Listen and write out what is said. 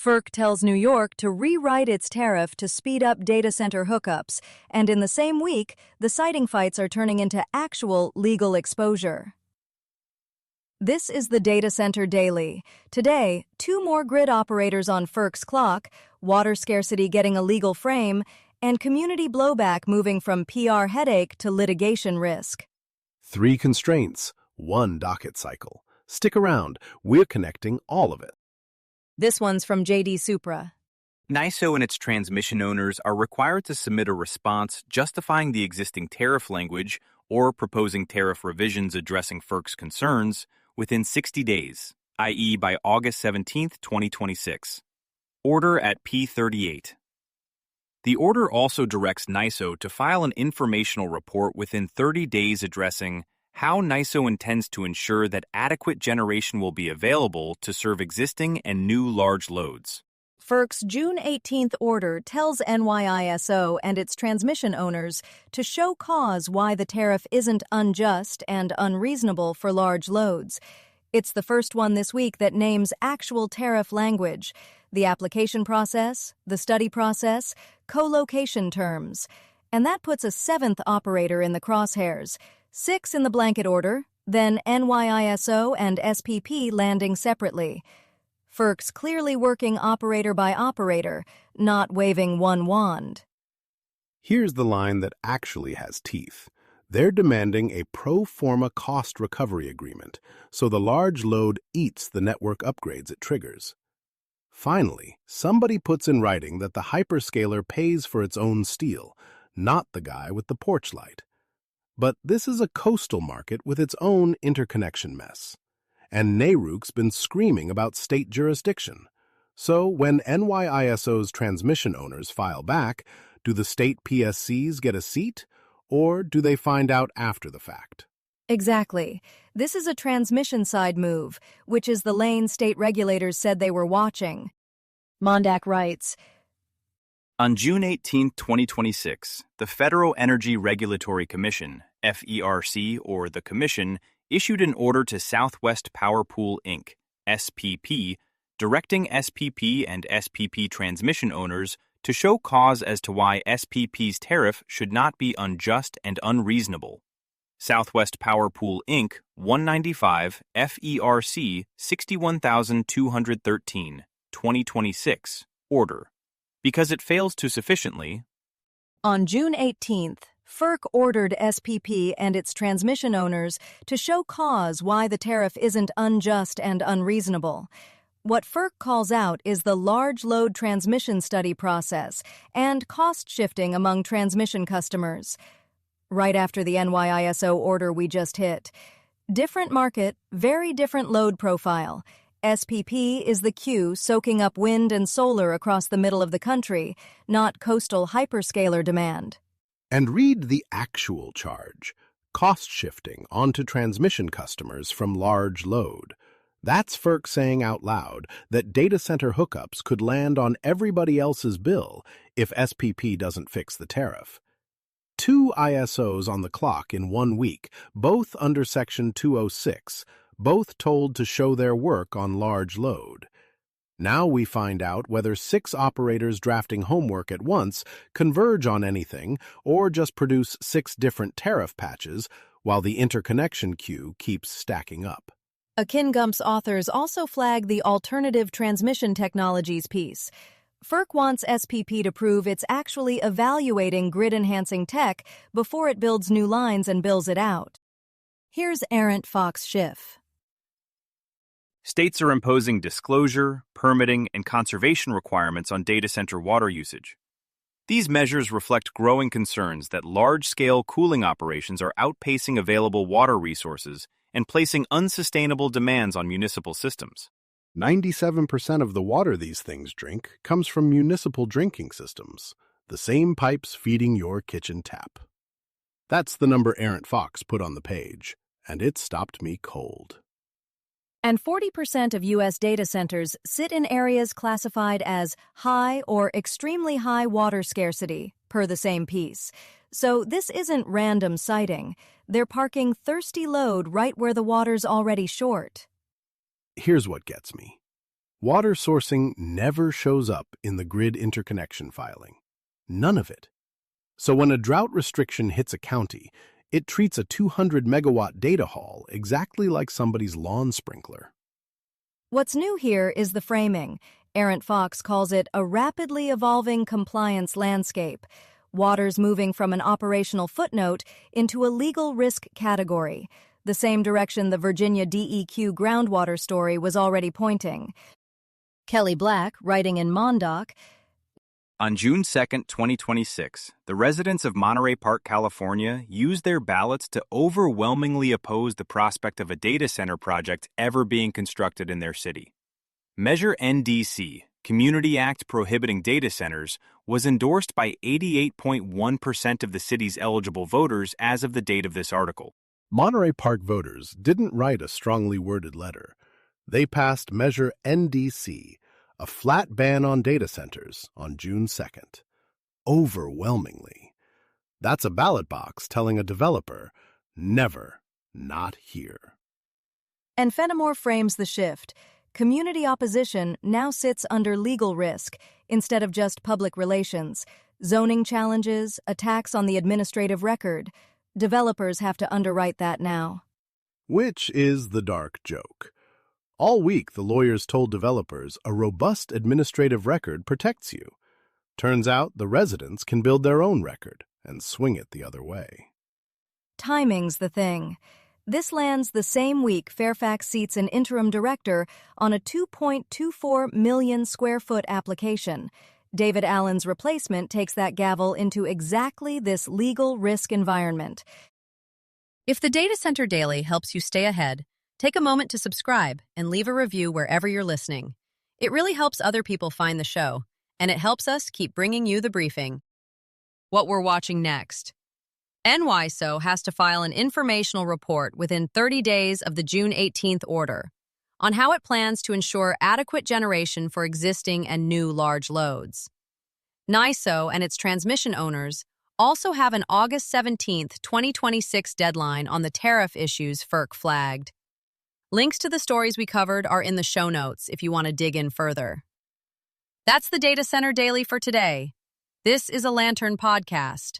FERC tells New York to rewrite its tariff to speed up data center hookups, and in the same week, the siting fights are turning into actual legal exposure. This is the Data Center Daily. Today, 2 more grid operators on FERC's clock, water scarcity getting a legal frame, and community blowback moving from PR headache to litigation risk. 3 constraints, 1 docket cycle. Stick around, we're connecting all of it. This one's from JDSupra. NYISO and its transmission owners are required to submit a response justifying the existing tariff language or proposing tariff revisions addressing FERC's concerns within 60 days, i.e. by August 17, 2026. Order at P38. The order also directs NYISO to file an informational report within 30 days addressing how NYISO intends to ensure that adequate generation will be available to serve existing and new large loads. FERC's June 18th order tells NYISO and its transmission owners to show cause why the tariff isn't unjust and unreasonable for large loads. It's the first one this week that names actual tariff language, the application process, the study process, co-location terms. And that puts a 7th operator in the crosshairs, 6 in the blanket order, then NYISO and SPP landing separately. FERC's clearly working operator by operator, not waving one wand. Here's the line that actually has teeth. They're demanding a pro forma cost recovery agreement, so the large load eats the network upgrades it triggers. Finally, somebody puts in writing that the hyperscaler pays for its own steel, not the guy with the porch light. But this is a coastal market with its own interconnection mess. And NARUC's been screaming about state jurisdiction. So when NYISO's transmission owners file back, do the state PSCs get a seat, or do they find out after the fact? Exactly. This is a transmission side move, which is the lane state regulators said they were watching. Mondak writes, on June 18, 2026, the Federal Energy Regulatory Commission, FERC, or the Commission, issued an order to Southwest Power Pool, Inc., SPP, directing SPP and SPP transmission owners to show cause as to why SPP's tariff should not be unjust and unreasonable. Southwest Power Pool, Inc., 195, FERC 61213, 2026, order. Because it fails to sufficiently. On June 18th, FERC ordered SPP and its transmission owners to show cause why the tariff isn't unjust and unreasonable. What FERC calls out is the large load transmission study process and cost shifting among transmission customers. Right after the NYISO order we just hit. Different market, very different load profile. SPP is the queue soaking up wind and solar across the middle of the country, not coastal hyperscaler demand. And read the actual charge, cost shifting onto transmission customers from large load. That's FERC saying out loud that data center hookups could land on everybody else's bill if SPP doesn't fix the tariff. 2 ISOs on the clock in 1 week, both under Section 206, both told to show their work on large load. Now we find out whether 6 operators drafting homework at once converge on anything or just produce 6 different tariff patches while the interconnection queue keeps stacking up. Akingump's authors also flag the alternative transmission technologies piece. FERC wants SPP to prove it's actually evaluating grid-enhancing tech before it builds new lines and bills it out. Here's ArentFox Schiff. States are imposing disclosure, permitting, and conservation requirements on data center water usage. These measures reflect growing concerns that large-scale cooling operations are outpacing available water resources and placing unsustainable demands on municipal systems. 97% of the water these things drink comes from municipal drinking systems, the same pipes feeding your kitchen tap. That's the number ArentFox put on the page, and it stopped me cold. And 40% of U.S. data centers sit in areas classified as high or extremely high water scarcity, per the same piece. So this isn't random siting. They're parking thirsty load right where the water's already short. Here's what gets me. Water sourcing never shows up in the grid interconnection filing. None of it. So when a drought restriction hits a county, it treats a 200-megawatt data haul exactly like somebody's lawn sprinkler. What's new here is the framing. ArentFox calls it a rapidly evolving compliance landscape. Water's moving from an operational footnote into a legal risk category, the same direction the Virginia DEQ groundwater story was already pointing. Kelly Black, writing in Mondoc, On June 2, 2026, the residents of Monterey Park, California, used their ballots to overwhelmingly oppose the prospect of a data center project ever being constructed in their city. Measure NDC, Community Act Prohibiting Data Centers, was endorsed by 88.1% of the city's eligible voters as of the date of this article. Monterey Park voters didn't write a strongly worded letter. They passed Measure NDC, a flat ban on data centers, on June 2nd. Overwhelmingly. That's a ballot box telling a developer, never, not here. And Fenimore frames the shift. Community opposition now sits under legal risk instead of just public relations. Zoning challenges, attacks on the administrative record. Developers have to underwrite that now. Which is the dark joke. All week, the lawyers told developers a robust administrative record protects you. Turns out the residents can build their own record and swing it the other way. Timing's the thing. This lands the same week Fairfax seats an interim director on a 2.24 million square foot application. David Allen's replacement takes that gavel into exactly this legal risk environment. If the Data Center Daily helps you stay ahead, take a moment to subscribe and leave a review wherever you're listening. It really helps other people find the show, and it helps us keep bringing you the briefing. What we're watching next. NYISO has to file an informational report within 30 days of the June 18th order on how it plans to ensure adequate generation for existing and new large loads. NYISO and its transmission owners also have an August 17, 2026 deadline on the tariff issues FERC flagged. Links to the stories we covered are in the show notes if you want to dig in further. That's the Data Center Daily for today. This is a Lantern podcast.